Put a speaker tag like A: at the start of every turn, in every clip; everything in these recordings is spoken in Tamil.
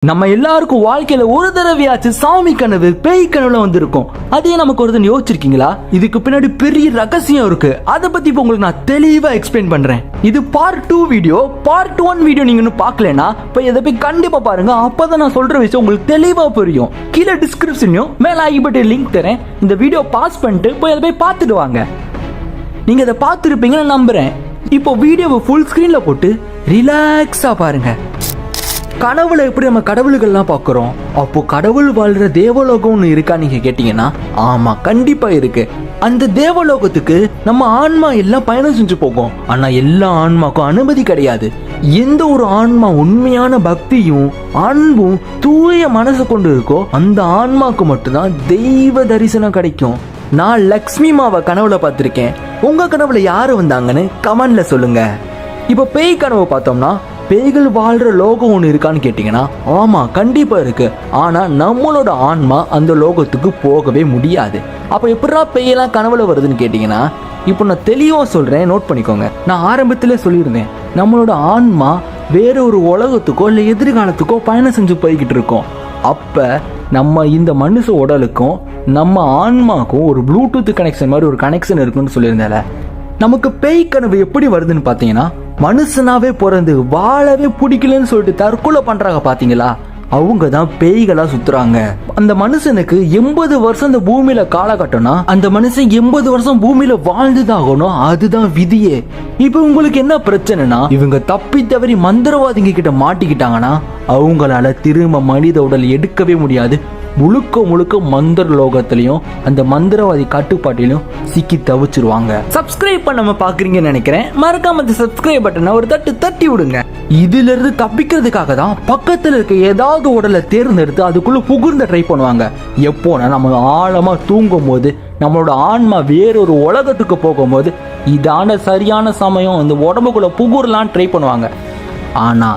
A: நம்ம எல்லாருக்கும் வாழ்க்கையில ஒரு தடவையாச்சு சாமி கனவு பேய் கனவுல வந்திருக்கும். அதே நமக்கு ஒரு யோசிச்சிருக்கீங்களா? இதுக்கு பின்னாடி பெரிய ரகசியம் இருக்கு. அதை பத்தி இப்ப உங்களுக்கு நான் தெளிவா எக்ஸ்பிளைன் பண்றேன். இது பார்ட் 2 வீடியோ. பார்ட் 1 வீடியோ நீங்க இன்னும் பார்க்கலனா போய் இதை போய் கண்டிப்பா பாருங்க. அப்பதான் நான் சொல்ற விஷயம் உங்களுக்கு தெளிவா புரியும். கீழே டிஸ்கிரிப்ஷன்லயும் மேல ஐ பட்டன் லிங்க் தரேன். இந்த வீடியோ பாஸ் பண்ணிட்டு போய் அதை போய் பார்த்துட்டு வாங்க. நீங்க அதை பார்த்துருப்பீங்கன்னு நம்புறேன். இப்போ வீடியோவை ஃபுல் ஸ்கிரீன்ல போட்டு ரிலாக்ஸா பாருங்க. கனவுல எப்படி நம்ம கடவுள்கள்லாம் பார்க்குறோம், அப்போ கடவுள் வாழ்ற தேவலோகம் ஒன்று இருக்கா நீங்க கேட்டீங்கன்னா ஆமா, கண்டிப்பா இருக்கு. அந்த தேவலோகத்துக்கு நம்ம ஆன்மா எல்லாம் பயணம் செஞ்சு போகும். ஆனா எல்லா ஆன்மாக்கும் அனுமதி கிடையாது. எந்த ஒரு ஆன்மா உண்மையான பக்தியும் அன்பும் தூய மனசு கொண்டு இருக்கோ அந்த ஆன்மாக்கு மட்டும்தான் தெய்வ தரிசனம் கிடைக்கும். நான் லக்ஷ்மி மாவை கனவுல பார்த்திருக்கேன். உங்க கனவுல யாரு வந்தாங்கன்னு கமெண்ட்ல சொல்லுங்க. இப்ப பேய் கனவு பார்த்தோம்னா, பேய்கள் வாழ்ற லோகம் ஒன்று இருக்கான்னு கேட்டீங்கன்னா ஆமா, கண்டிப்பா இருக்கு. ஆனா நம்மளோட ஆன்மா அந்த லோகத்துக்கு போகவே முடியாது. அப்ப எப்படா பேயெல்லாம் கனவுல வருதுன்னு கேட்டீங்கன்னா, இப்போ நான் தெளிவா சொல்றேன், நோட் பண்ணிக்கோங்க. நான் ஆரம்பத்திலே சொல்லியிருந்தேன், நம்மளோட ஆன்மா வேற ஒரு உலகத்துக்கோ இல்லை எதிர்காலத்துக்கோ பயணம் செஞ்சு போய்கிட்டு இருக்கோம். அப்ப நம்ம இந்த மனுஷ உடலுக்கும் நம்ம ஆன்மாக்கும் ஒரு ப்ளூடூத் கனெக்ஷன் மாதிரி ஒரு கனெக்ஷன் இருக்குன்னு சொல்லியிருந்தேன். நமக்கு பேய் கனவு எப்படி வருதுன்னு பாத்தீங்கன்னா, மனுஷனாவே பிறந்து வாழவே பிடிக்கலன்னு சொல்லிட்டு தற்கொலை பண்றாங்க பாத்தீங்களா, அவங்க தான் பேய்களா சுத்துறாங்க. அந்த மனுஷனுக்கு 80 வருஷம் இந்த பூமியில காலகட்டம்னா அந்த மனுஷன் 80 வருஷம் பூமியில வாழ்ந்துதான் ஆகணும். அதுதான் விதியே. இப்ப உங்களுக்கு என்ன பிரச்சனைனா, இவங்க தப்பி தவறி மந்திரவாதிங்க கிட்ட மாட்டிக்கிட்டாங்கன்னா அவங்களால திரும்ப மனித உடல் எடுக்கவே முடியாது. முழுக்க முழுக்க மந்திர லோகத்திலையும் அந்த மந்திரவாதி கட்டுப்பாட்டிலையும் சிக்கி தவிச்சிருவாங்க. சப்ஸ்கிரைப் பண்ணாம பாக்குறீங்கன்னு நினைக்கிறேன். மறக்காம அந்த சப்ஸ்கிரைப் பட்டனை ஒரு தட்டி விடுங்க. இதுல இருந்து தப்பிக்கிறதுக்காக தான் பக்கத்துல இருக்க ஏதாவது உடலை தேர்ந்தெடுத்து அதுக்குள்ள புகுந்த ட்ரை பண்ணுவாங்க. எப்போனா நம்ம ஆழமா தூங்கும் போது, நம்மளோட ஆன்மா வேறொரு உலகத்துக்கு போகும்போது இதான சரியான சமயம் இந்த உடம்புக்குள்ள புகுறலாம் ட்ரை பண்ணுவாங்க. ஆனா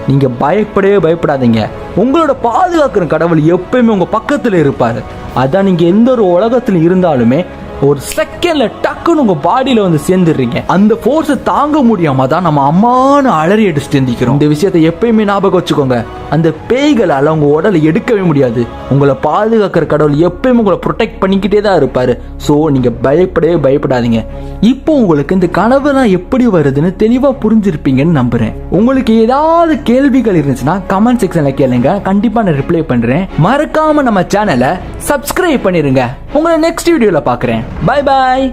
A: நீங்க பயப்படவே பயப்படாதீங்க. உங்களோட பாதுகாக்கிற கடவுள் எப்பயுமே உங்க பக்கத்துல இருப்பாரு. அதான் நீங்க எந்த ஒரு உலகத்துல இருந்தாலுமே ஒரு செகண்ட்ல டக்குன்னு உங்க பாடியில வந்து சேர்ந்துடுறீங்க. அந்த போர்ஸை தாங்க முடியாம தான் நம்ம அம்மான அலறி அடிச்சுட்டு எந்திக்கிறோம். இந்த விஷயத்தை எப்பயுமே ஞாபகம் வச்சுக்கோங்க. அந்த பேய்களால உங்க உடலை எடுக்கவே முடியாது. உங்களை பாதுகாக்கிற கடவுள் எப்பயுமே உங்களை ப்ரொடெக்ட் பண்ணிக்கிட்டே தான் இருப்பாரு. சோ நீங்க பயப்படவே பயப்படாதீங்க. இப்போ உங்களுக்கு இந்த கனவுலாம் எப்படி வருதுன்னு தெளிவா புரிஞ்சிருப்பீங்கன்னு நம்புறேன். உங்களுக்கு ஏதாவது கேள்விகள் இருந்துச்சுன்னா கமெண்ட் செக்ஷன்ல கேளுங்க. கண்டிப்பா நான் ரிப்ளை பண்றேன். மறக்காம நம்ம சேனலை சப்ஸ்கிரைப் பண்ணிருங்க. உங்களை நெக்ஸ்ட் வீடியோல பாக்குறேன். Bye bye.